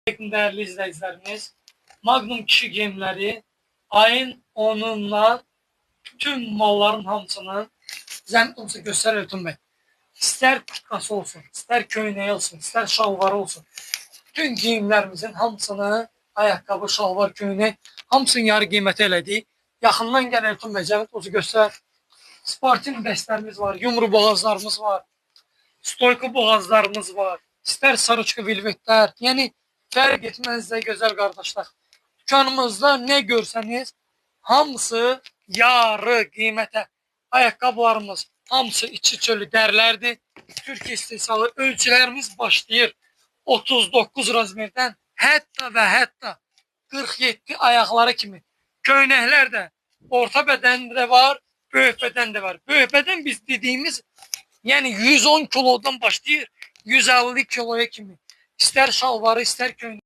Değerli izleyicilerimiz, Magnum kişi giyimleri ayın 10'undan bütün malların hamısını zəhmət olsa göstərir Elton Bey. İster kutkası olsun, ister köynəyi olsun, ister şalvarı olsun. Bütün giyimlərimizin hamısını, ayakkabı, şalvar, köynək, hamısını yarı qiyməti elədik. Yaxından gəl Elton Bey, zəhmət olsa göstər. Sportin bəstlərimiz var, yumru boğazlarımız var, stoyku boğazlarımız var, ister sarıçkı vilvetlər, yəni fərq etməz də gözəl qardaşlar. Dükkanımızda ne görsəniz hamısı yarı qiymətə. Ayaqqabılarımız hamısı içi çölü dərlərdir. Türkiyə istehsalı ölçülərimiz başlayır 39 razmerdən hətta və hətta 47 ayaqları kimi. Köynəklər də orta bədəndə də var, böyük bədən də var. Böyük bədən biz dediyimiz yani 110 kilodan başlayır 150 kiloya kimi. İster şalvarı, ister köynək.